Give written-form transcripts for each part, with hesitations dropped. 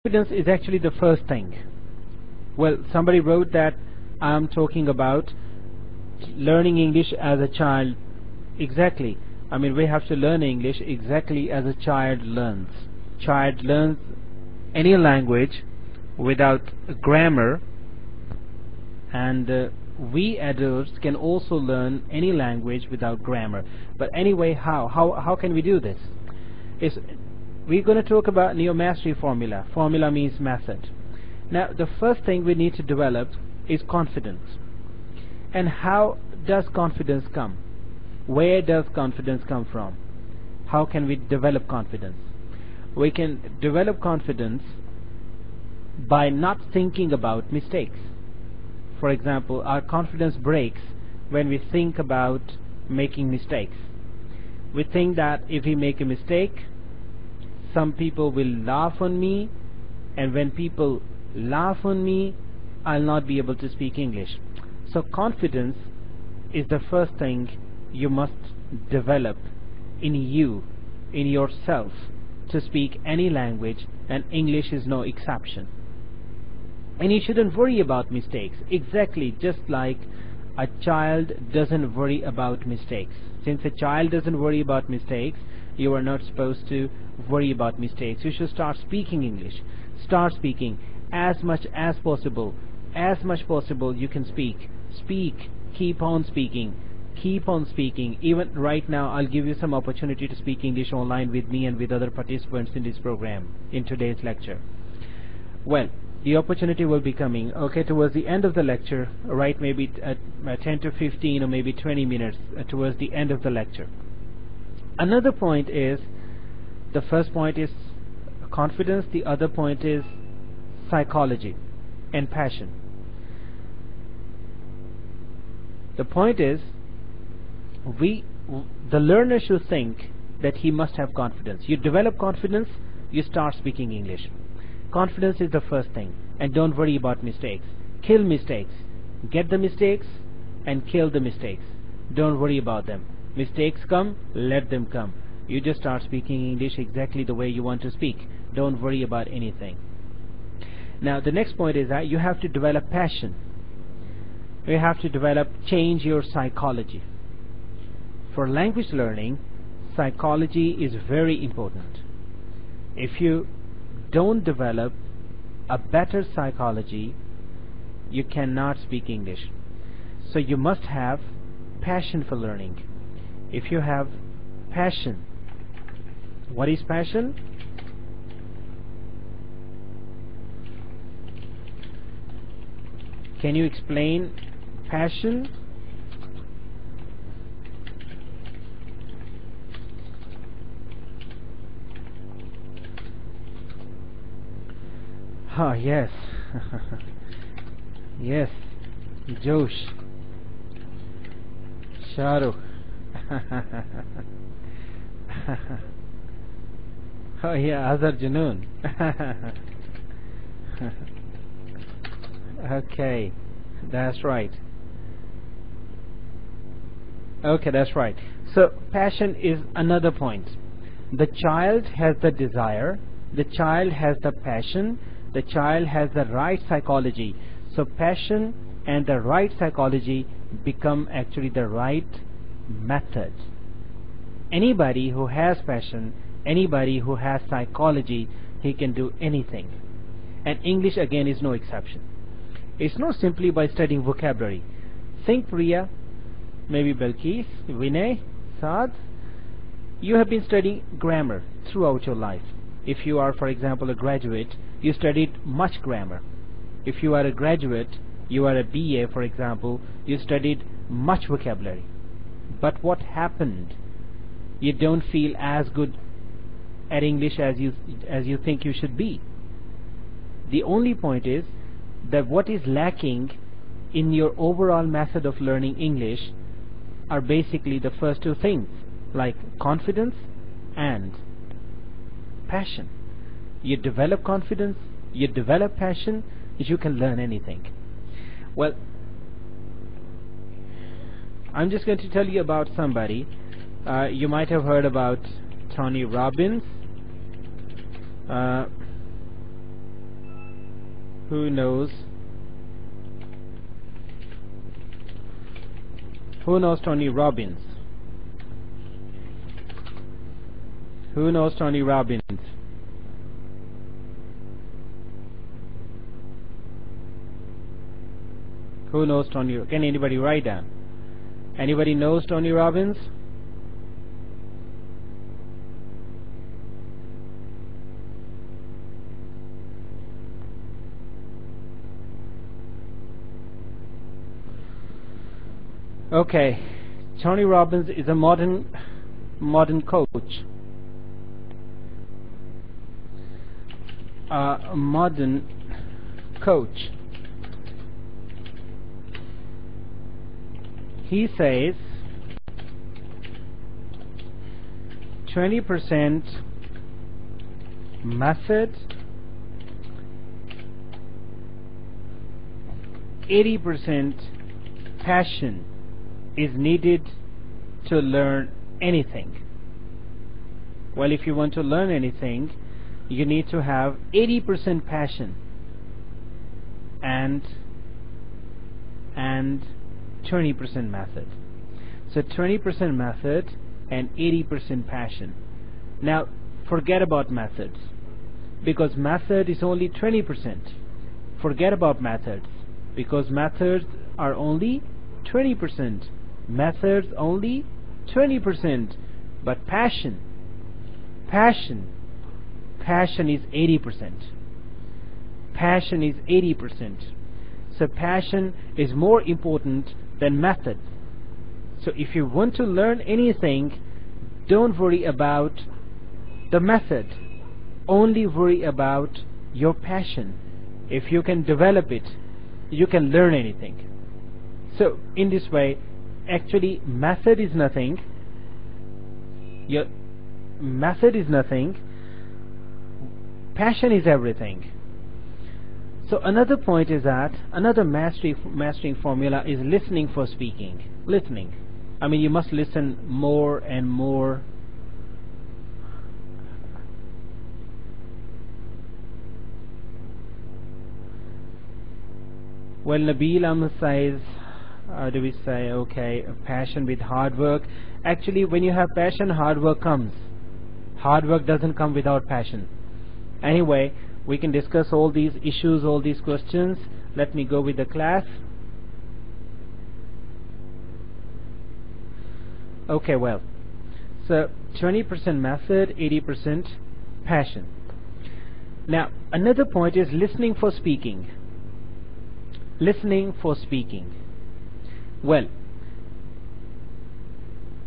Confidence is actually the first thing. Well, somebody wrote that I'm talking about learning English as a child. Exactly. I mean, we have to learn English exactly as a child learns. Child learns any language without grammar, and we adults can also learn any language without grammar. But anyway, how can we do this? We're going to talk about neo-mastery formula. Formula means method. Now, the first thing we need to develop is confidence. And how does confidence come? Where does confidence come from? How can we develop confidence? We can develop confidence by not thinking about mistakes. For example, our confidence breaks when we think about making mistakes. We think that if we make a mistake, some people will laugh on me, and when people laugh on me, I'll not be able to speak English. So confidence is the first thing you must develop in you, in yourself, to speak any language, and English is no exception. And you shouldn't worry about mistakes, exactly just like a child doesn't worry about mistakes. Since a child doesn't worry about mistakes, you are not supposed to worry about mistakes. You should start speaking English. Start speaking as much as possible. As much possible you can speak. Speak. Keep on speaking. Keep on speaking. Even right now, I'll give you some opportunity to speak English online with me and with other participants in this program, in today's lecture. Well, the opportunity will be coming, okay, towards the end of the lecture, right, maybe at 10 to 15 or maybe 20 minutes towards the end of the lecture. Another point is, the first point is confidence, the other point is psychology and passion. The point is, the learner should think that he must have confidence. You develop confidence, you start speaking English. Confidence is the first thing, and don't worry about mistakes. Kill mistakes. Get the mistakes and kill the mistakes. Don't worry about them. Mistakes come, let them come. You just start speaking English exactly the way you want to speak. Don't worry about anything. Now, the next point is that you have to develop passion. You have to change your psychology. For language learning, psychology is very important. If you don't develop a better psychology, you cannot speak English. So you must have passion for learning. If you have passion, what is passion? Can you explain passion? Ah, yes. Yes. Josh. Shahrukh. Oh yeah, Azhar Junoon. Okay, that's right. Okay, that's right. So passion is another point. The child has the desire, the child has the passion, the child has the right psychology. So passion and the right psychology become actually the right method. Anybody who has passion, anybody who has psychology, he can do anything. And English again is no exception. It's not simply by studying vocabulary. Think Priya, maybe Balkis, Vinay, Saad. You have been studying grammar throughout your life. If you are, for example, a graduate, you studied much grammar. If you are a graduate, you are a BA, for example, you studied much vocabulary. But what happened? You don't feel as good at English as you think you should be. The only point is that what is lacking in your overall method of learning English are basically the first two things, like confidence and passion. You develop confidence, you develop passion, you can learn anything. Well, I'm just going to tell you about somebody. You might have heard about Tony Robbins. Who knows Tony Robbins? Who knows Tony Robbins? Who knows Tony? Can anybody write down? Anybody knows Tony Robbins? Okay, Tony Robbins is a modern coach. A modern coach. He says 20% method, 80% passion is needed to learn anything. Well, if you want to learn anything, you need to have 80% passion and 20% method. So 20% method and 80% passion. Now forget about methods, because method is only 20%. Forget about methods, because methods are only 20%. Methods only 20%. But passion is 80%. Passion is 80%. So passion is more important than method. So if you want to learn anything, don't worry about the method. Only worry about your passion. If you can develop it, you can learn anything. So in this way, actually method is nothing. Your method is nothing. Passion is everything. So another point is that another mastering formula is listening for speaking. Listening. I mean, you must listen more and more. Well, Nabil Ahmed says, do we say, okay, passion with hard work? Actually, when you have passion, hard work comes. Hard work doesn't come without passion. Anyway, we can discuss all these issues, all these questions. Let me go with the class. Okay, well, so 20% method, 80% passion. Now, another point is listening for speaking. Listening for speaking. Well,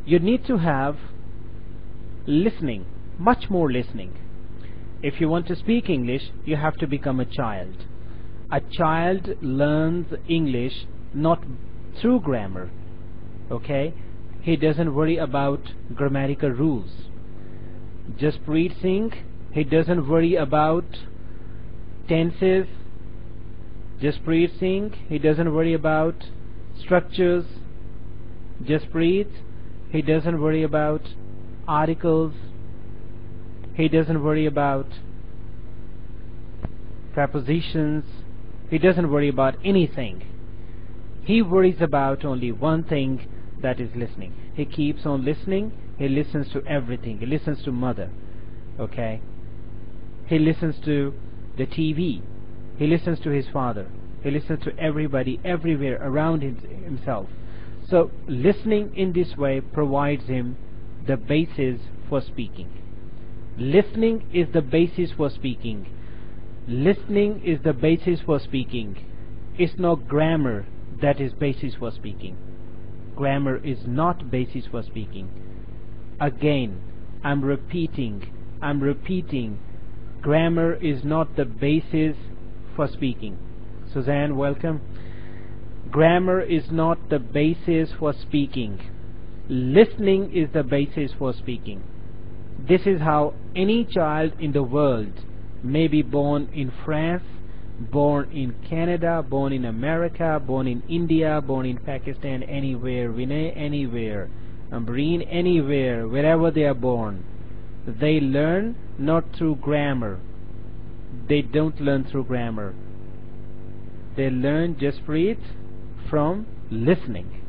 you need to have listening, much more listening. If you want to speak English, you have to become a child. A child learns English not through grammar. Okay? He doesn't worry about grammatical rules. Jaspreet Singh, he doesn't worry about tenses. Jaspreet Singh, he doesn't worry about structures. Jaspreet, he doesn't worry about articles. He doesn't worry about prepositions. He doesn't worry about anything. He worries about only one thing, that is listening. He keeps on listening. He listens to everything. He listens to mother. Okay? He listens to the TV. He listens to his father. He listens to everybody, everywhere around himself. So listening in this way provides him the basis for speaking. Listening is the basis for speaking. Listening is the basis for speaking. It's not grammar that is basis for speaking. Grammar is not basis for speaking. Again, I'm repeating. Grammar is not the basis for speaking. Suzanne, welcome. Grammar is not the basis for speaking. Listening is the basis for speaking. This is how any child in the world, may be born in France, born in Canada, born in America, born in India, born in Pakistan, anywhere, Vinay, anywhere, Ambreen, anywhere, wherever they are born, they learn not through grammar. They don't learn through grammar. They learn Jasprit from listening.